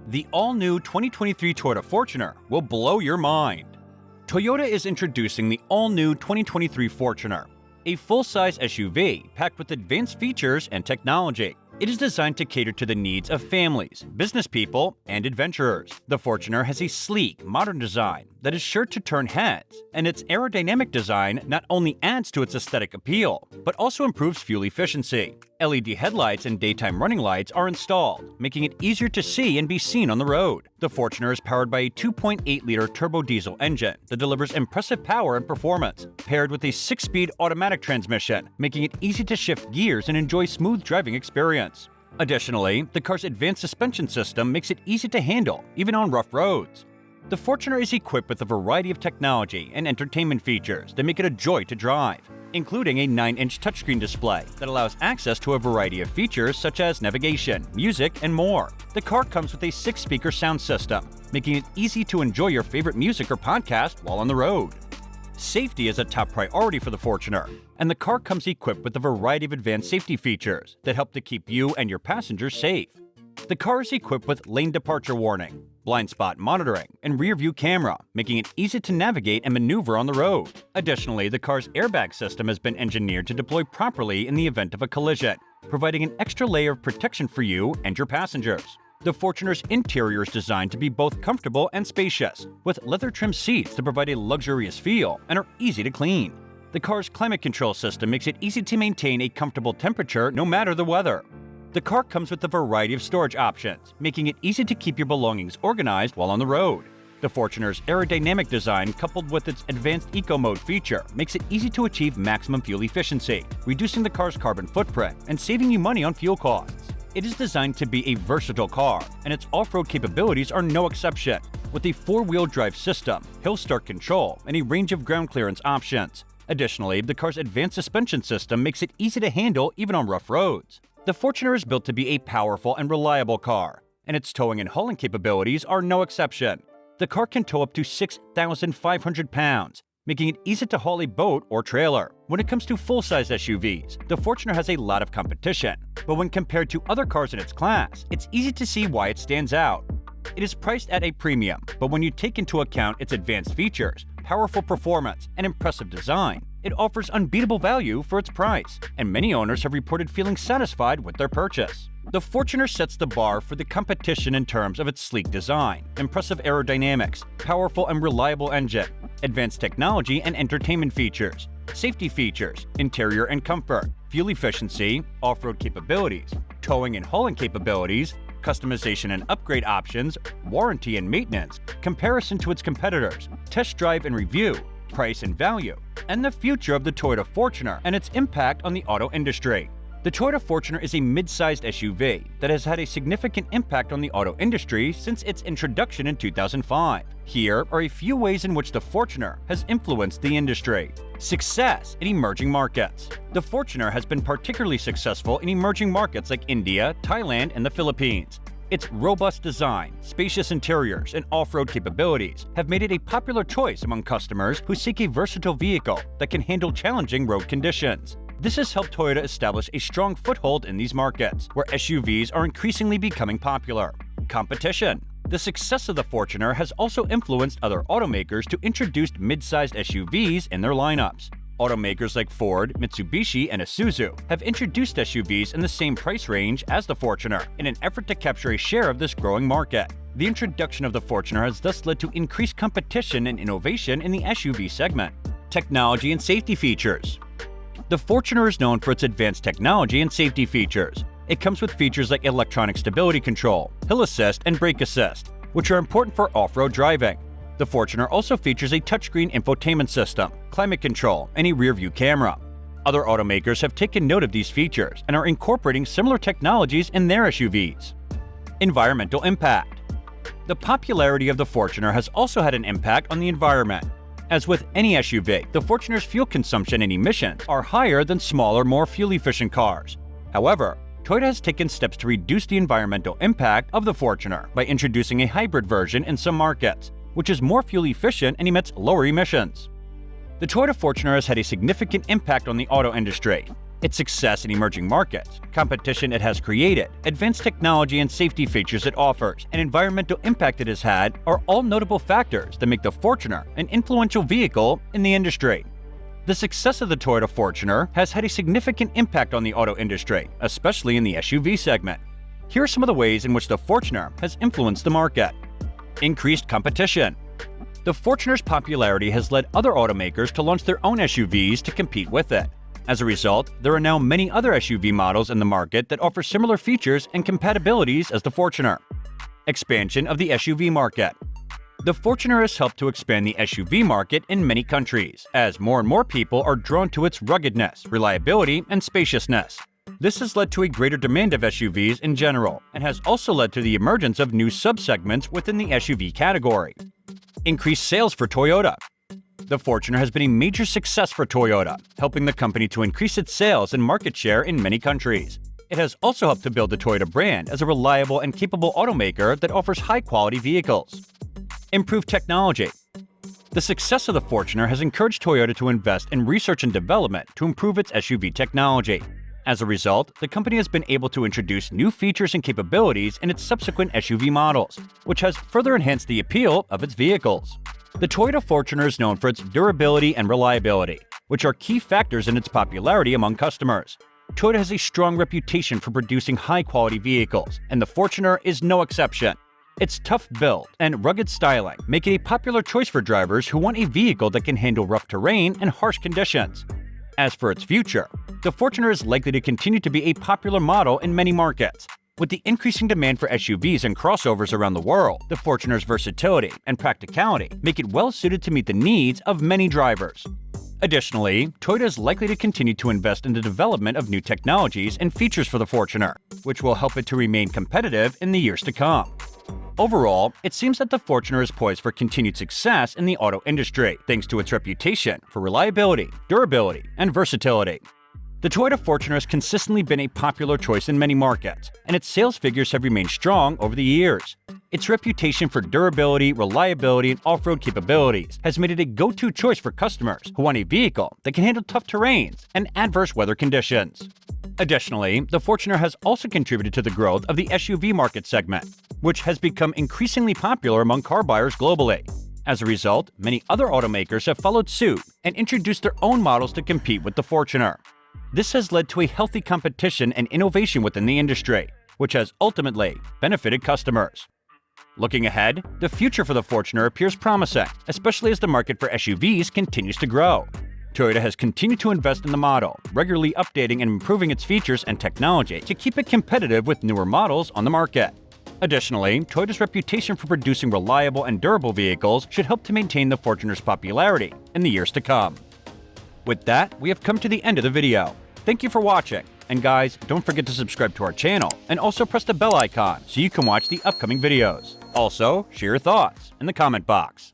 The all-new 2023 Toyota Fortuner will blow your mind. Toyota is introducing the all-new 2023 Fortuner, a full-size SUV packed with advanced features and technology. It is designed to cater to the needs of families, business people, and adventurers. The Fortuner has a sleek, modern design that is sure to turn heads, and its aerodynamic design not only adds to its aesthetic appeal, but also improves fuel efficiency. LED headlights and daytime running lights are installed, making it easier to see and be seen on the road. The Fortuner is powered by a 2.8-liter turbo diesel engine that delivers impressive power and performance, paired with a 6-speed automatic transmission, making it easy to shift gears and enjoy smooth driving experience. Additionally, the car's advanced suspension system makes it easy to handle, even on rough roads. The Fortuner is equipped with a variety of technology and entertainment features that make it a joy to drive, including a 9-inch touchscreen display that allows access to a variety of features such as navigation, music, and more. The car comes with a 6-speaker sound system, making it easy to enjoy your favorite music or podcast while on the road. Safety is a top priority for the Fortuner, and the car comes equipped with a variety of advanced safety features that help to keep you and your passengers safe. The car is equipped with lane departure warning, blind spot monitoring, and rear view camera, making it easy to navigate and maneuver on the road. Additionally, the car's airbag system has been engineered to deploy properly in the event of a collision, providing an extra layer of protection for you and your passengers. The Fortuner's interior is designed to be both comfortable and spacious, with leather-trimmed seats to provide a luxurious feel and are easy to clean. The car's climate control system makes it easy to maintain a comfortable temperature no matter the weather. The car comes with a variety of storage options, making it easy to keep your belongings organized while on the road. The Fortuner's aerodynamic design, coupled with its advanced Eco Mode feature, makes it easy to achieve maximum fuel efficiency, reducing the car's carbon footprint and saving you money on fuel costs. It is designed to be a versatile car, and its off-road capabilities are no exception, with a 4-wheel drive system, hill start control, and a range of ground clearance options. Additionally, the car's advanced suspension system makes it easy to handle even on rough roads. The Fortuner is built to be a powerful and reliable car, and its towing and hauling capabilities are no exception. The car can tow up to 6,500 pounds, making it easy to haul a boat or trailer. When it comes to full-size SUVs, the Fortuner has a lot of competition, but when compared to other cars in its class, it's easy to see why it stands out. It is priced at a premium, but when you take into account its advanced features, powerful performance, and impressive design, it offers unbeatable value for its price, and many owners have reported feeling satisfied with their purchase. The Fortuner sets the bar for the competition in terms of its sleek design, impressive aerodynamics, powerful and reliable engine, advanced technology and entertainment features, safety features, interior and comfort, fuel efficiency, off-road capabilities, towing and hauling capabilities, customization and upgrade options, warranty and maintenance, comparison to its competitors, test drive and review, price and value, and the future of the Toyota Fortuner and its impact on the auto industry. The Toyota Fortuner is a mid-sized SUV that has had a significant impact on the auto industry since its introduction in 2005. Here are a few ways in which the Fortuner has influenced the industry. Success in emerging markets. The Fortuner has been particularly successful in emerging markets like India, Thailand, and the Philippines. Its robust design, spacious interiors, and off-road capabilities have made it a popular choice among customers who seek a versatile vehicle that can handle challenging road conditions. This has helped Toyota establish a strong foothold in these markets, where SUVs are increasingly becoming popular. Competition. The success of the Fortuner has also influenced other automakers to introduce mid-sized SUVs in their lineups. Automakers like Ford, Mitsubishi, and Isuzu have introduced SUVs in the same price range as the Fortuner in an effort to capture a share of this growing market. The introduction of the Fortuner has thus led to increased competition and innovation in the SUV segment. Technology and safety features. The Fortuner is known for its advanced technology and safety features. It comes with features like electronic stability control, hill assist, and brake assist, which are important for off-road driving. The Fortuner also features a touchscreen infotainment system, climate control, and a rear-view camera. Other automakers have taken note of these features and are incorporating similar technologies in their SUVs. Environmental impact. The popularity of the Fortuner has also had an impact on the environment. As with any SUV, the Fortuner's fuel consumption and emissions are higher than smaller, more fuel-efficient cars. However, Toyota has taken steps to reduce the environmental impact of the Fortuner by introducing a hybrid version in some markets, which is more fuel-efficient and emits lower emissions. The Toyota Fortuner has had a significant impact on the auto industry. Its success in emerging markets, competition it has created, advanced technology and safety features it offers, and environmental impact it has had are all notable factors that make the Fortuner an influential vehicle in the industry. The success of the Toyota Fortuner has had a significant impact on the auto industry, especially in the SUV segment. Here are some of the ways in which the Fortuner has influenced the market. Increased competition. The Fortuner's popularity has led other automakers to launch their own SUVs to compete with it. As a result, there are now many other SUV models in the market that offer similar features and compatibilities as the Fortuner. Expansion of the SUV market. The Fortuner has helped to expand the SUV market in many countries, as more and more people are drawn to its ruggedness, reliability, and spaciousness. This has led to a greater demand of SUVs in general, and has also led to the emergence of new subsegments within the SUV category. Increased sales for Toyota. The Fortuner has been a major success for Toyota, helping the company to increase its sales and market share in many countries. It has also helped to build the Toyota brand as a reliable and capable automaker that offers high-quality vehicles. Improved technology. The success of the Fortuner has encouraged Toyota to invest in research and development to improve its SUV technology. As a result, the company has been able to introduce new features and capabilities in its subsequent SUV models, which has further enhanced the appeal of its vehicles. The Toyota Fortuner is known for its durability and reliability, which are key factors in its popularity among customers. Toyota has a strong reputation for producing high-quality vehicles, and the Fortuner is no exception. Its tough build and rugged styling make it a popular choice for drivers who want a vehicle that can handle rough terrain and harsh conditions. As for its future, the Fortuner is likely to continue to be a popular model in many markets. With the increasing demand for SUVs and crossovers around the world, the Fortuner's versatility and practicality make it well suited to meet the needs of many drivers. Additionally, Toyota is likely to continue to invest in the development of new technologies and features for the Fortuner, which will help it to remain competitive in the years to come. Overall, it seems that the Fortuner is poised for continued success in the auto industry, thanks to its reputation for reliability, durability, and versatility. The Toyota Fortuner has consistently been a popular choice in many markets, and its sales figures have remained strong over the years. Its reputation for durability, reliability, and off-road capabilities has made it a go-to choice for customers who want a vehicle that can handle tough terrains and adverse weather conditions. Additionally, the Fortuner has also contributed to the growth of the SUV market segment, which has become increasingly popular among car buyers globally. As a result, many other automakers have followed suit and introduced their own models to compete with the Fortuner. This has led to a healthy competition and innovation within the industry, which has ultimately benefited customers. Looking ahead, the future for the Fortuner appears promising, especially as the market for SUVs continues to grow. Toyota has continued to invest in the model, regularly updating and improving its features and technology to keep it competitive with newer models on the market. Additionally, Toyota's reputation for producing reliable and durable vehicles should help to maintain the Fortuner's popularity in the years to come. With that, we have come to the end of the video. Thank you for watching, and guys, don't forget to subscribe to our channel and also press the bell icon so you can watch the upcoming videos. Also, share your thoughts in the comment box.